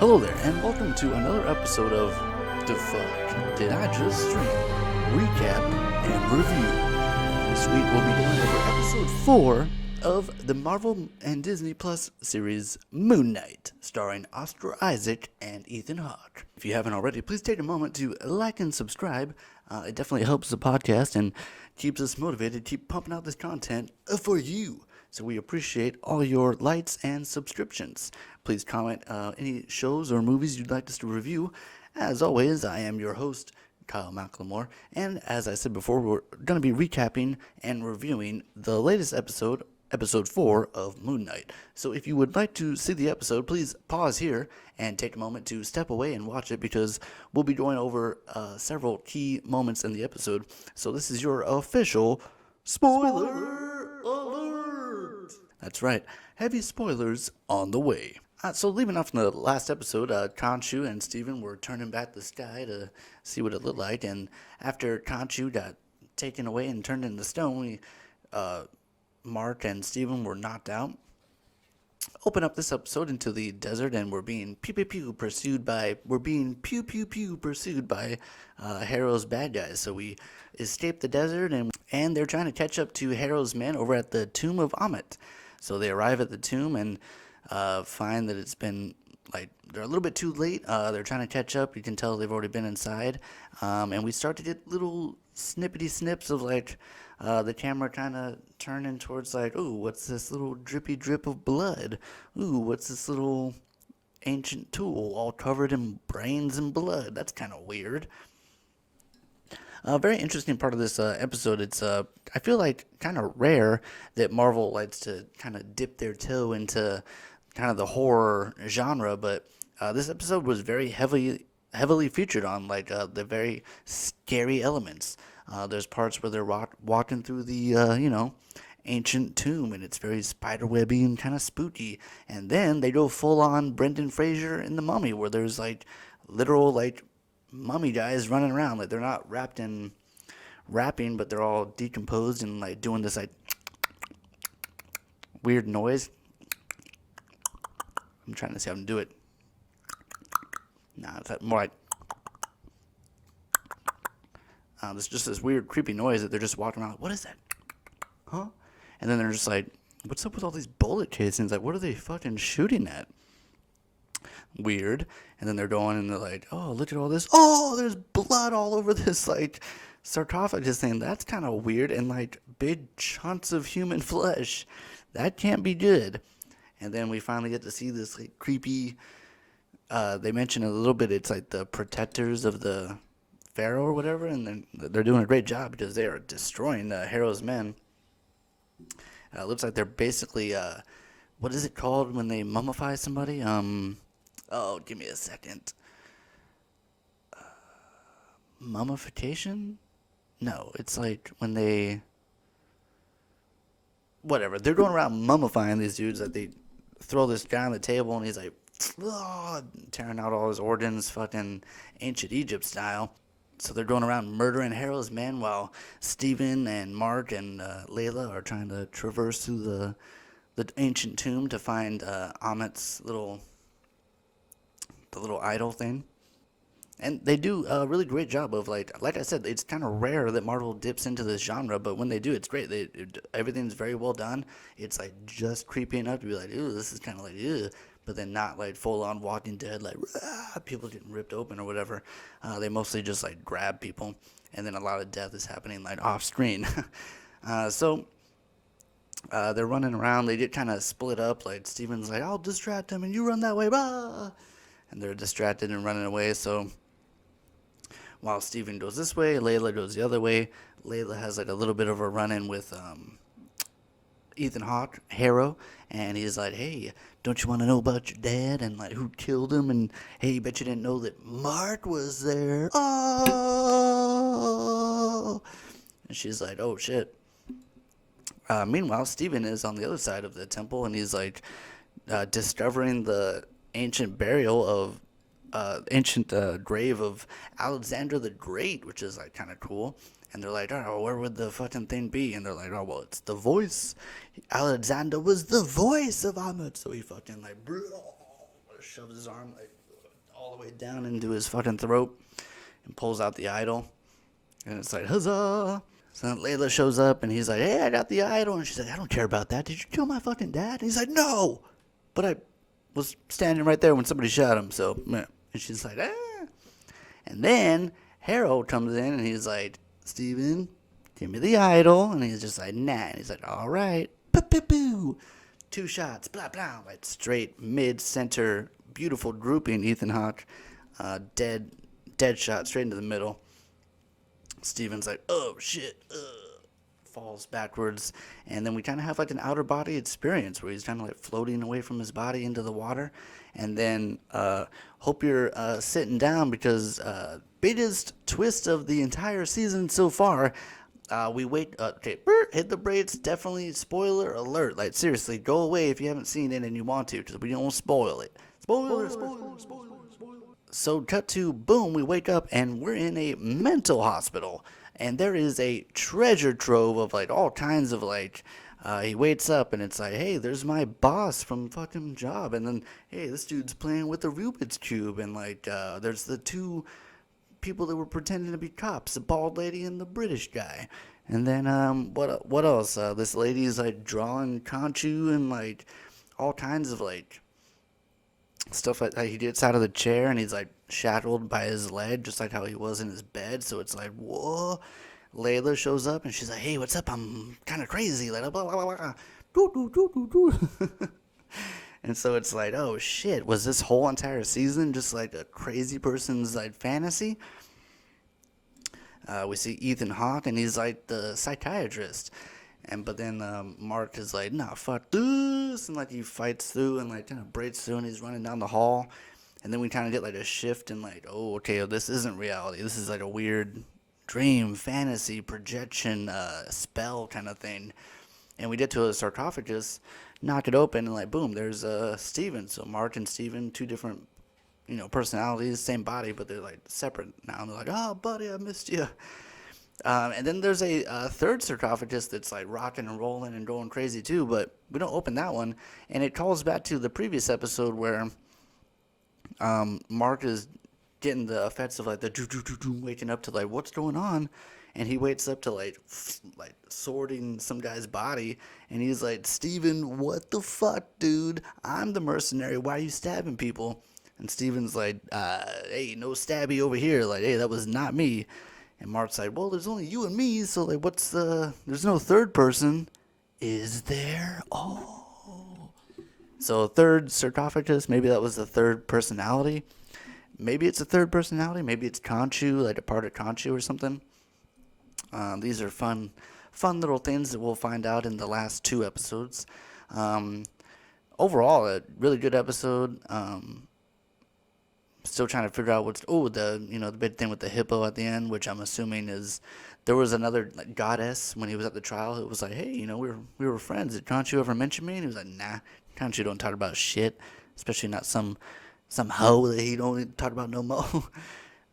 Hello there, and welcome to another episode of Dafuq. Did I just stream? Recap and review. This week we'll be going over episode 4 of the Marvel and Disney Plus series Moon Knight, starring Oscar Isaac and Ethan Hawke. If you haven't already, please take a moment to like and subscribe. It definitely helps the podcast and keeps us motivated to keep pumping out this content for you. So we appreciate all your likes and subscriptions. Please comment any shows or movies you'd like us to review. As always, I am your host, Kyle McLemore, and as I said before, we're going to be recapping and reviewing the latest episode, episode 4 of Moon Knight. So if you would like to see the episode, please pause here and take a moment to step away and watch it, because we'll be going over several key moments in the episode. So this is your official spoiler alert! That's right, heavy spoilers on the way. So leaving off in the last episode, Khonshu and Steven were turning back the sky to see what it looked like, and after Khonshu got taken away and turned into stone, Mark and Steven were knocked out. Open up this episode into the desert, and we're being pursued by Harrow's bad guys. So we escape the desert, and they're trying to catch up to Harrow's men over at the tomb of Ammit. So they arrive at the tomb and find that it's been, they're a little bit too late. They're trying to catch up. You can tell they've already been inside. And we start to get little snippety snips of, the camera kind of turning towards, ooh, what's this little drippy drip of blood? Ooh, what's this little ancient tool all covered in brains and blood? That's kind of weird. A very interesting part of this episode, it's, I feel like, kind of rare that Marvel likes to kind of dip their toe into kind of the horror genre, but this episode was very heavily featured on, the very scary elements. There's parts where they're walking through the, ancient tomb, and it's very spiderwebby and kind of spooky. And then they go full-on Brendan Fraser in The Mummy, where there's, literal, mummy guys running around. They're not wrapped in wrapping, but they're all decomposed and doing this weird noise. I'm trying to see how to do it. Nah, it's more like there's just this weird creepy noise that they're just walking around. What is that? Huh? And then they're just what's up with all these bullet casings? What are they fucking shooting at? Weird. And then they're going and they're oh, look at all this. Oh, there's blood all over this sarcophagus thing. That's kind of weird. And big chunks of human flesh. That can't be good. And then we finally get to see this creepy, they mention a little bit, it's the protectors of the pharaoh or whatever, and then they're doing a great job because they are destroying Harrow's men. Looks like they're basically, what is it called when they mummify somebody? Oh, give me a second. Mummification? No, it's when they... Whatever. They're going around mummifying these dudes. They throw this guy on the table, and he's tearing out all his organs, fucking ancient Egypt style. So they're going around murdering Harrow's men while Steven and Mark and Layla are trying to traverse through the ancient tomb to find Ammit's little idol thing. And they do a really great job of, like I said, it's kind of rare that Marvel dips into this genre, but when they do, it's great. Everything's very well done. It's, just creepy enough to be ooh, this is kind of ew, but then not, full-on Walking Dead, people getting ripped open or whatever. They mostly just, grab people, and then a lot of death is happening, off-screen. So they're running around. They get kind of split up. Steven's I'll distract him, and you run that way, blah! And they're distracted and running away, so... While Steven goes this way, Layla goes the other way. Layla has a little bit of a run-in with Ethan Hawke, Harrow, and he's hey, don't you want to know about your dad and who killed him? And hey, bet you didn't know that Mark was there. Oh! And she's oh shit. Meanwhile, Steven is on the other side of the temple, and he's discovering the ancient burial of ancient grave of Alexander the Great, which is kind of cool. And they're oh, where would the fucking thing be? And they're oh, well, it's the voice. Alexander was the voice of Ammit. So he fucking shoves his arm all the way down into his fucking throat and pulls out the idol. And it's like, huzzah! So then Layla shows up and he's like, hey, I got the idol. And she's like, I don't care about that. Did you kill my fucking dad? And he's like, no! But I was standing right there when somebody shot him, so, meh. And she's like, ah. And then Harold comes in and he's like, Steven, give me the idol. And he's just like, nah. And he's like, all right. Poo-poo-poo. 2 shots, blah, blah. Like straight, mid-center, beautiful grouping, Ethan Hawke. Dead shot, straight into the middle. Steven's like, oh, shit. Falls backwards. And then we kind of have like an outer body experience where he's kind of like floating away from his body into the water. And then hope you're sitting down because biggest twist of the entire season so far. We wait. Okay, hit the brakes. Definitely spoiler alert. Like seriously, go away if you haven't seen it and you want to, because we don't spoil it. Spoiler. So cut to boom. We wake up and we're in a mental hospital, and there is a treasure trove of like all kinds of like. He wakes up and it's like, hey, there's my boss from fucking job, and then hey, this dude's playing with the Rubik's cube, and like there's the 2 people that were pretending to be cops, the bald lady and the British guy. And then what else? This lady's like drawing Conchu and like all kinds of like stuff like he gets out of the chair and he's like shackled by his leg, just like how he was in his bed. So it's like, whoa. Layla shows up and she's like, hey, what's up? I'm kind of crazy. Like, blah, blah, blah, blah. And so it's like, oh shit, was this whole entire season just like a crazy person's like fantasy? We see Ethan Hawke and he's like the psychiatrist. But then Mark is like, nah, fuck this. And like he fights through and like kind of breaks through and he's running down the hall. And then we kind of get like a shift and like, oh, okay, this isn't reality. This is like a weird dream, fantasy, projection, spell kind of thing. And we get to a sarcophagus, knock it open, and like boom, there's Steven. So Mark and Steven, 2 different, personalities, same body, but they're like separate now. And they're like, oh, buddy, I missed you. And then there's a 3rd sarcophagus that's like rocking and rolling and going crazy too, but we don't open that one. And it calls back to the previous episode where Mark is getting the effects of like the waking up to like what's going on, and he wakes up to like sorting some guy's body, and he's like, Steven, what the fuck, dude? I'm the mercenary. Why are you stabbing people? And Steven's like, hey, no stabby over here. Like, hey, that was not me. And Mark's like, well, there's only you and me, so like, there's no 3rd person. Is there? Oh. So 3rd sarcophagus, maybe that was the 3rd personality. Maybe it's a 3rd personality. Maybe it's Conchu, like a part of Conchu or something. These are fun little things that we'll find out in the last 2 episodes. Overall, a really good episode. Still trying to figure out the big thing with the hippo at the end, which I'm assuming is there was another like, goddess when he was at the trial. It was like, hey, we were friends. Did Conchu ever mention me? And he was like, nah, Conchu don't talk about shit, especially not some hoe that he don't talk about no more.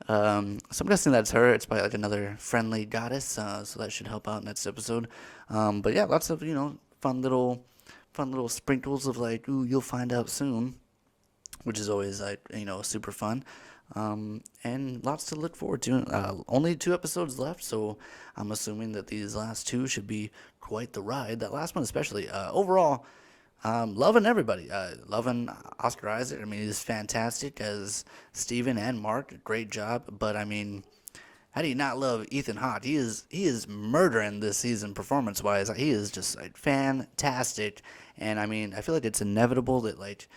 So I'm guessing that's her. It's probably like another friendly goddess, so that should help out next episode. But yeah, lots of fun little sprinkles of like, ooh, you'll find out soon, which is always like super fun. And lots to look forward to. Only 2 episodes left, so I'm assuming that these last 2 should be quite the ride. That last one especially. Overall, loving everybody. Loving Oscar Isaac. I mean, he's fantastic as Steven and Mark. Great job. But I mean, how do you not love Ethan Hawke? He is murdering this season performance-wise. He is just like fantastic. And I mean, I feel like it's inevitable that like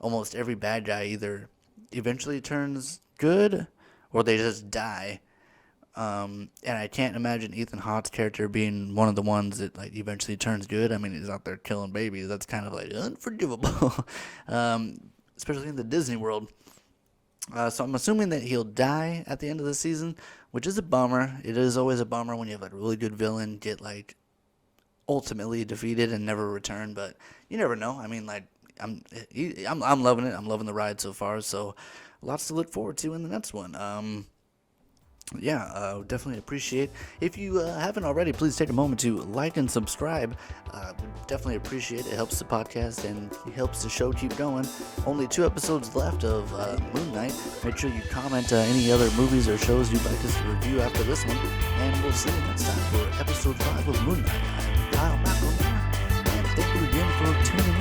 almost every bad guy either eventually turns good or they just die. And I can't imagine Ethan Hawke's character being one of the ones that like eventually turns good. I mean, he's out there killing babies. That's kind of like unforgivable, especially in the Disney world. So I'm assuming that he'll die at the end of the season, which is a bummer. It is always a bummer when you have like a really good villain get like ultimately defeated and never return. But you never know. I mean, like I'm loving it. I'm loving the ride so far. So lots to look forward to in the next one. Would definitely appreciate. If you haven't already, please take a moment to like and subscribe. Would definitely appreciate it. It helps the podcast and it helps the show keep going. Only 2 episodes left of Moon Knight. Make sure you comment any other movies or shows you'd like us to review after this one. And we'll see you next time for episode 5 of Moon Knight. I'm Kyle McLemore, and thank you again for tuning